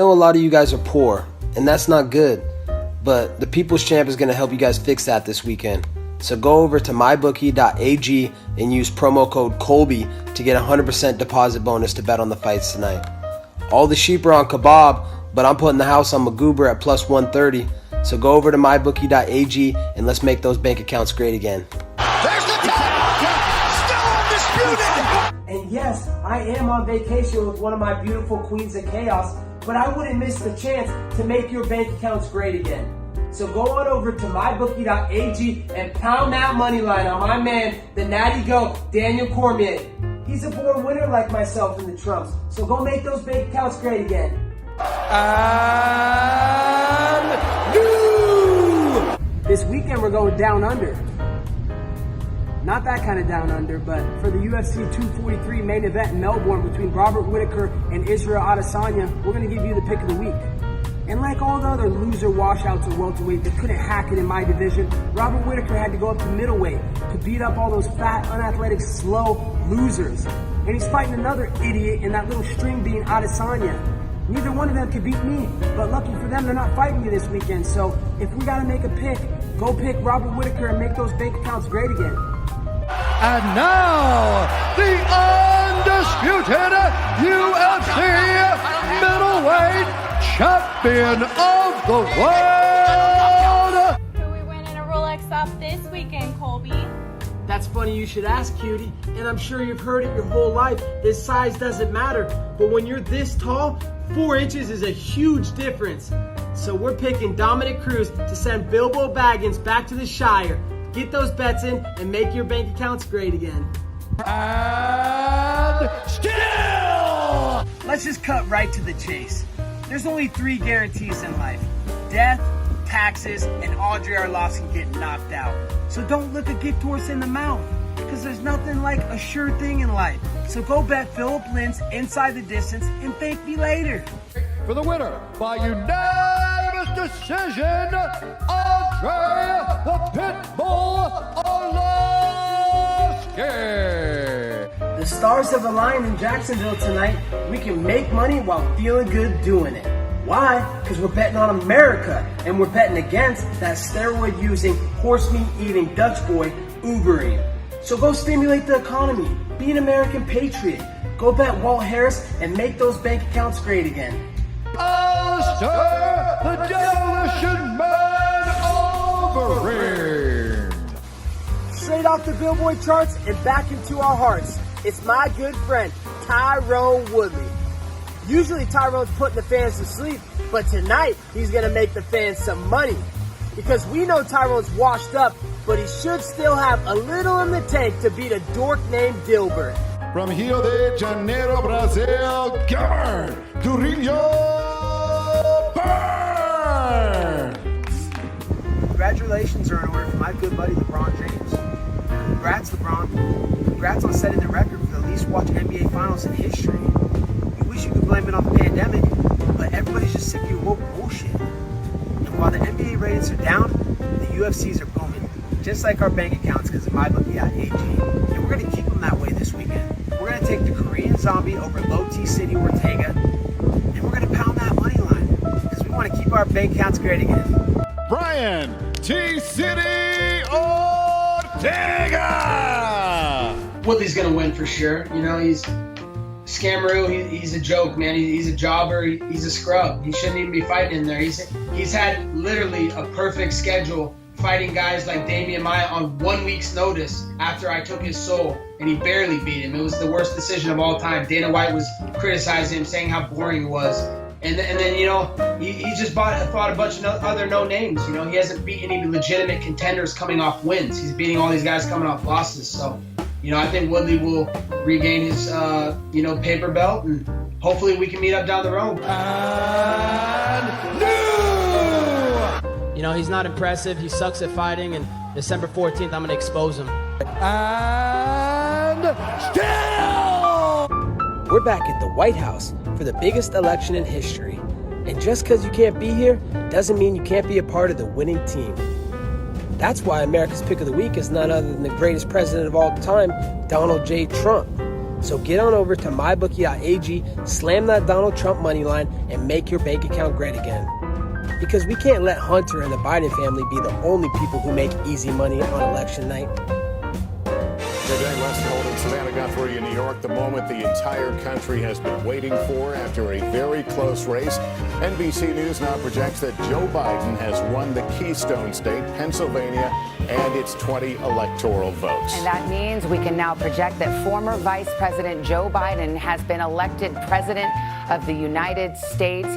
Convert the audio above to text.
I know a lot of you guys are poor, and that's not good, but the People's Champ is going to help you guys fix that this weekend. So go over to mybookie.ag and use promo code Colby to get a 100% deposit bonus to bet on the fights tonight. All the sheep are on kebab, but I'm putting the house on Magoober at plus 130. So go over to mybookie.ag and let's make those bank accounts great again. There's the title! Still undisputed! And yes, I am on vacation with one of my beautiful queens of chaos, but I wouldn't miss the chance to make your bank accounts great again. So go on over to mybookie.ag and pound that money line on my man, the natty goat, Daniel Cormier. He's a born winner like myself in the Trumps. So go make those bank accounts great again. And new! This weekend we're going down under. Not that kind of down under, but for the UFC 243 main event in Melbourne between Robert Whittaker and Israel Adesanya, we're going to give you the pick of the week. And like all the other loser washouts at welterweight that couldn't hack it in my division, Robert Whittaker had to go up to middleweight to beat up all those fat, unathletic, slow losers. And he's fighting another idiot in that little string bean Adesanya. Neither one of them could beat me, but lucky for them, they're not fighting me this weekend. So if we got to make a pick, go pick Robert Whittaker and make those bank accounts great again. And now, the undisputed UFC middleweight champion of the world! Who are we winning a Rolex off this weekend, Colby? That's funny you should ask, cutie. And I'm sure you've heard it your whole life. This size doesn't matter. But when you're this tall, 4 inches is a huge difference. So we're picking Dominic Cruz to send Bilbo Baggins back to the Shire. Get those bets in and make your bank accounts great again. And still! Let's just cut right to the chase. There's only 3 guarantees in life. Death, taxes, and Audrey Arlovsky getting knocked out. So don't look a gift horse in the mouth, because there's nothing like a sure thing in life. So go bet Philip Lentz inside the distance and thank me later. For the winner by unanimous decision, Andre the Pitbull Arlovsky. The stars have aligned in Jacksonville tonight. We can make money while feeling good doing it. Why? Because we're betting on America, and we're betting against that steroid-using, horse-meat-eating Dutch boy, Ubering. So go stimulate the economy. Be an American patriot. Go bet Walt Harris and make those bank accounts great again. Alistair, the Demolition Man Overeem. Straight off the Billboard charts and back into our hearts, it's my good friend, Tyrone Woodley. Usually Tyrone's putting the fans to sleep, but tonight he's going to make the fans some money. Because we know Tyrone's washed up, but he should still have a little in the tank to beat a dork named Dilbert. From Rio de Janeiro, Brazil, Gilbert Durillo Burns. Congratulations are in order for my good buddy LeBron James. Congrats, LeBron. Congrats on setting the record for the least watched NBA Finals in history. You wish you could blame it on the pandemic, but everybody's just sick of your woke bullshit. And while the NBA ratings are down, the UFCs are booming, just like our bank accounts because of mybookie.ag. And we're going to keep them that way this weekend. We're going to take the Korean Zombie over Low T City Ortega, and we're going to pound that money line because we want to keep our bank accounts great again. Brian T City Ortega. Woodley's gonna win for sure. You know, he's Scammeroo. He's a joke, man. He's a jobber. He's a scrub. He shouldn't even be fighting in there. He's had literally a perfect schedule, fighting guys like Damian Maia on 1 week's notice after I took his soul, and he barely beat him. It was the worst decision of all time. Dana White was criticizing him, saying how boring it was. And then you know, he just fought a bunch of other no names. You know, he hasn't beaten any legitimate contenders coming off wins. He's beating all these guys coming off losses. So, you know, I think Woodley will regain his paper belt, and hopefully we can meet up down the road. And new. You know, he's not impressive. He sucks at fighting, and December 14th, I'm going to expose him. And still. We're back at the White House for the biggest election in history. And just because you can't be here doesn't mean you can't be a part of the winning team. That's why America's Pick of the Week is none other than the greatest president of all time, Donald J. Trump. So get on over to mybookie.ag, slam that Donald Trump money line, and make your bank account great again. Because we can't let Hunter and the Biden family be the only people who make easy money on election night. Good day, Lester Holt and Savannah Guthrie in New York. The moment the entire country has been waiting for after a very close race. NBC News now projects that Joe Biden has won the Keystone State, Pennsylvania, and its 20 electoral votes. And that means we can now project that former Vice President Joe Biden has been elected President of the United States.